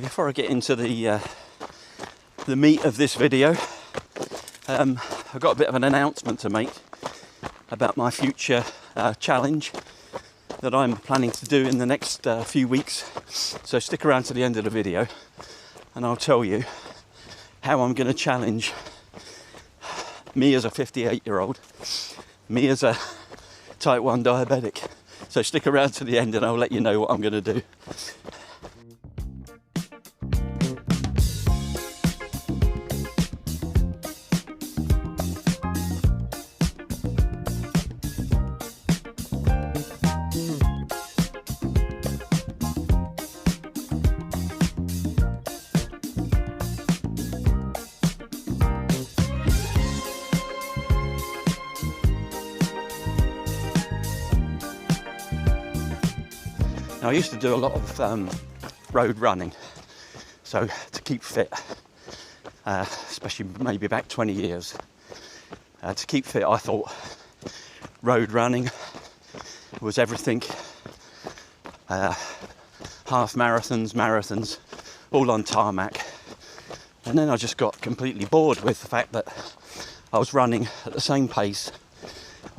Before I get into the meat of this video, I've got a bit of an announcement to make about my future challenge that I'm planning to do in the next few weeks. So stick around to the end of the video and I'll tell you how I'm going to challenge me as a 58-year-old, me as a type 1 diabetic. So stick around to the end and I'll let you know what I'm going to do. Now, I used to do a lot of road running, so to keep fit, especially maybe back 20 years, to keep fit I thought road running was everything, half marathons, all on tarmac. And then I just got completely bored with the fact that I was running at the same pace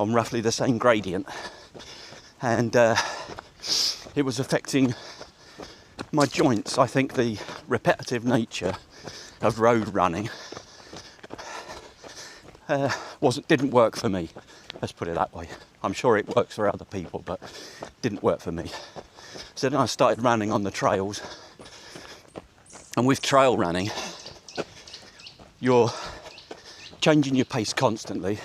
on roughly the same gradient, and it was affecting my joints. I think the repetitive nature of road running didn't work for me. Let's put it that way. I'm sure it works for other people, but didn't work for me. So then I started running on the trails, and with trail running, you're changing your pace constantly.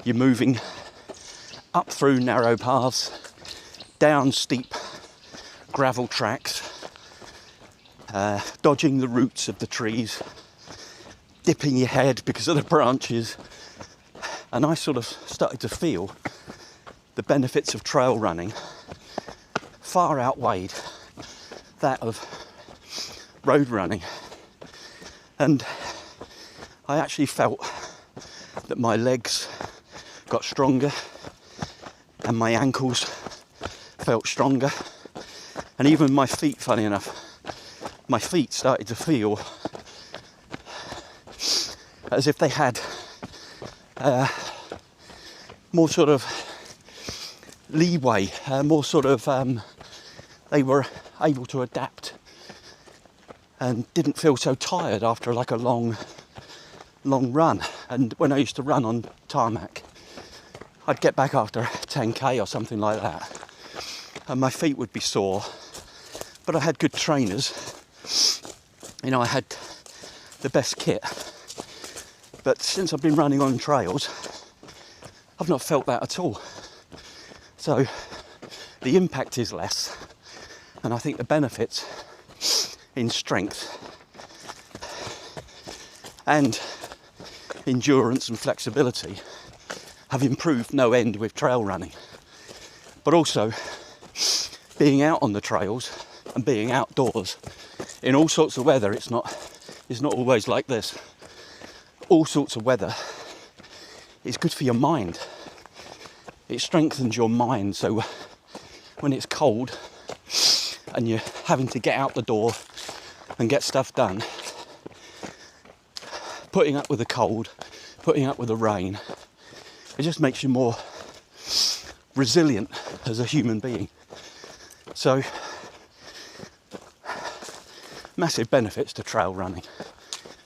You're moving up through narrow paths, down steep gravel tracks, dodging the roots of the trees, dipping your head because of the branches. And I sort of started to feel the benefits of trail running far outweighed that of road running. And I actually felt that my legs got stronger and my ankles felt stronger, and even my feet, funny enough, my feet started to feel as if they had more sort of leeway, more sort of they were able to adapt and didn't feel so tired after like a long run. And when I used to run on tarmac, I'd get back after 10k or something like that, and my feet would be sore, but I had good trainers. You know, I had the best kit. But since I've been running on trails, I've not felt that at all. So the impact is less, and I think the benefits in strength and endurance and flexibility have improved no end with trail running. But also being out on the trails and being outdoors in all sorts of weather, it's not always like this. All sorts of weather is good for your mind. It strengthens your mind, so when it's cold and you're having to get out the door and get stuff done, putting up with the cold, putting up with the rain, it just makes you more resilient as a human being. So, massive benefits to trail running,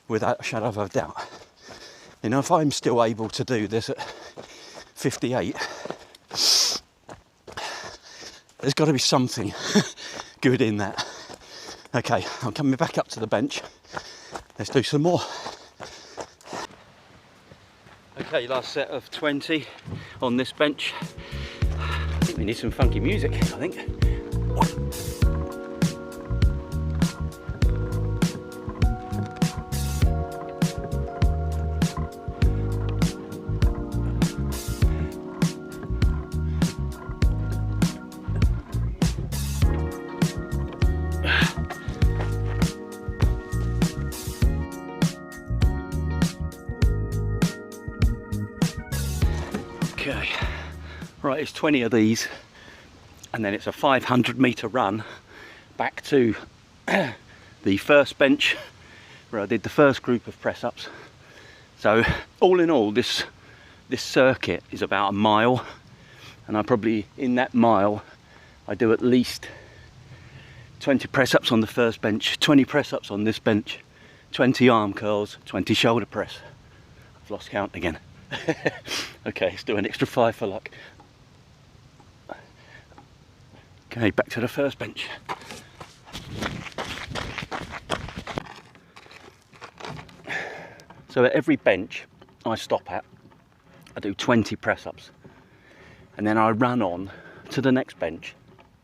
without a shadow of a doubt. You know, if I'm still able to do this at 58, there's got to be something good in that. Okay, I'm coming back up to the bench. Let's do some more. Okay, last set of 20 on this bench. I think we need some funky music, I think. Okay, right, it's 20 of these, and then it's a 500 metre run back to the first bench where I did the first group of press-ups. So all in all, this circuit is about a mile, and I probably, in that mile, I do at least 20 press-ups on the first bench, 20 press-ups on this bench, 20 arm curls, 20 shoulder press. I've lost count again. Okay, let's do an extra 5 for luck. Okay, back to the first bench. So at every bench I stop at, I do 20 press-ups, and then I run on to the next bench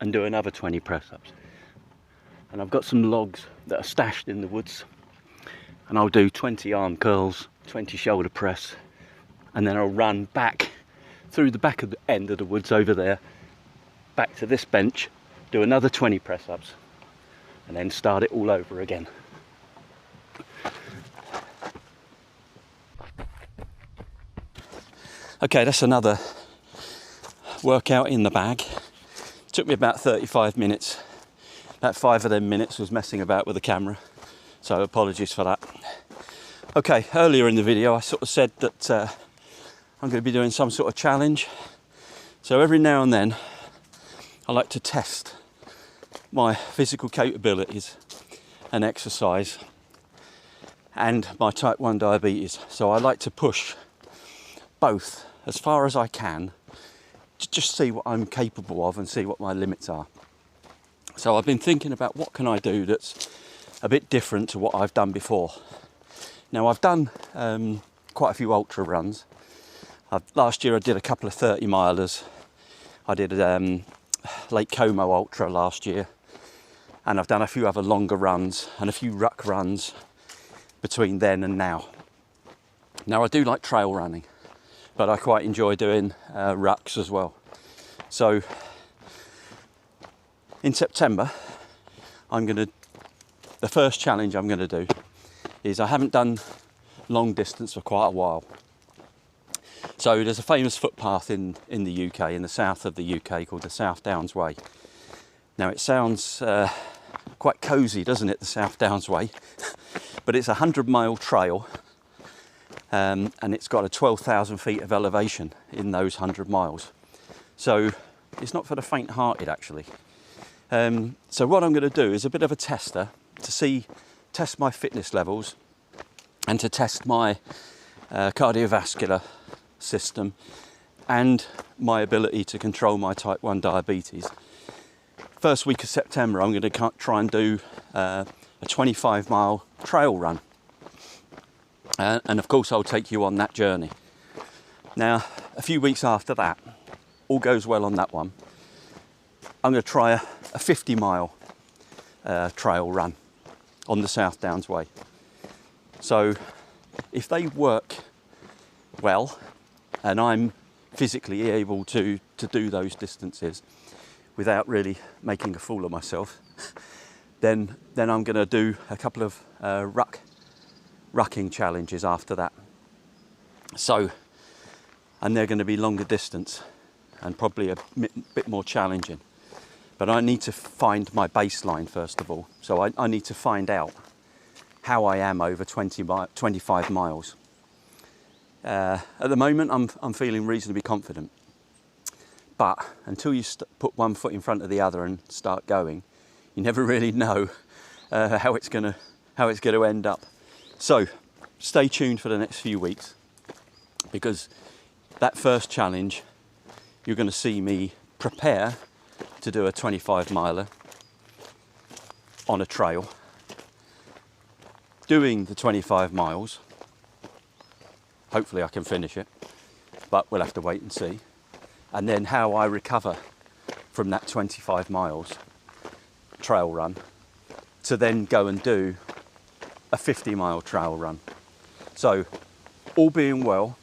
and do another 20 press-ups. And I've got some logs that are stashed in the woods, and I'll do 20 arm curls, 20 shoulder press, and then I'll run back through the back of the end of the woods over there, back to this bench, do another 20 press-ups, and then start it all over again. Okay, that's another workout in the bag. It took me about 35 minutes. About 5 of them minutes was messing about with the camera, so apologies for that. Okay, earlier in the video I sort of said that I'm going to be doing some sort of challenge. So every now and then I like to test my physical capabilities and exercise and my type 1 diabetes. So I like to push both as far as I can to just see what I'm capable of and see what my limits are. So I've been thinking about what can I do that's a bit different to what I've done before. Now I've done quite a few ultra runs. Last year I did a couple of 30 milers. I did Lake Como Ultra last year, and I've done a few other longer runs and a few ruck runs between then and now. Now I do like trail running, but I quite enjoy doing rucks as well. So in September, the first challenge I'm going to do is, I haven't done long distance for quite a while. So there's a famous footpath in the UK, in the south of the UK, called the South Downs Way. Now it sounds quite cosy, doesn't it, the South Downs Way? But it's a 100-mile trail, and it's got a 12,000 feet of elevation in those 100 miles. So it's not for the faint-hearted, actually. So what I'm going to do is a bit of a tester to test my fitness levels and to test my cardiovascular system and my ability to control my type 1 diabetes. First week of September, I'm going to try and do a 25-mile trail run. And of course, I'll take you on that journey. Now, a few weeks after that, all goes well on that one, I'm going to try a 50-mile trail run on the South Downs Way. So if they work well and I'm physically able to do those distances without really making a fool of myself, then I'm going to do a couple of rucking challenges after that. So, and they're going to be longer distance and probably a bit more challenging. But I need to find my baseline first of all. So I need to find out how I am over 25 miles. At the moment, I'm feeling reasonably confident. But until you put one foot in front of the other and start going, you never really know how it's going to end up. So stay tuned for the next few weeks, because that first challenge, you're going to see me prepare to do a 25 miler on a trail, doing the 25 miles. Hopefully I can finish it, but we'll have to wait and see. And then how I recover from that 25 miles trail run to then go and do a 50-mile trail run. So all being well,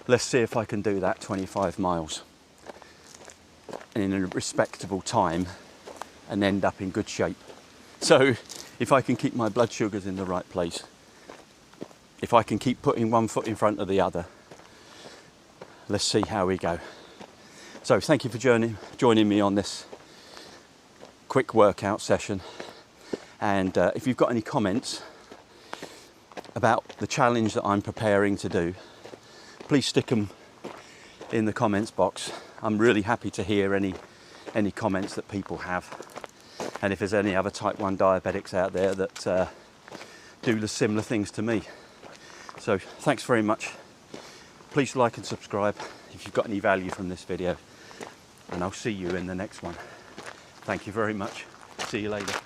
let's see if I can do that 25 miles in a respectable time and end up in good shape. So if I can keep my blood sugars in the right place, if I can keep putting one foot in front of the other, let's see how we go. So thank you for joining me on this quick workout session. And if you've got any comments about the challenge that I'm preparing to do, please stick them in the comments box. I'm really happy to hear any comments that people have. And if there's any other type 1 diabetics out there that do the similar things to me. So thanks very much. Please like and subscribe if you've got any value from this video. And I'll see you in the next one. Thank you very much. See you later.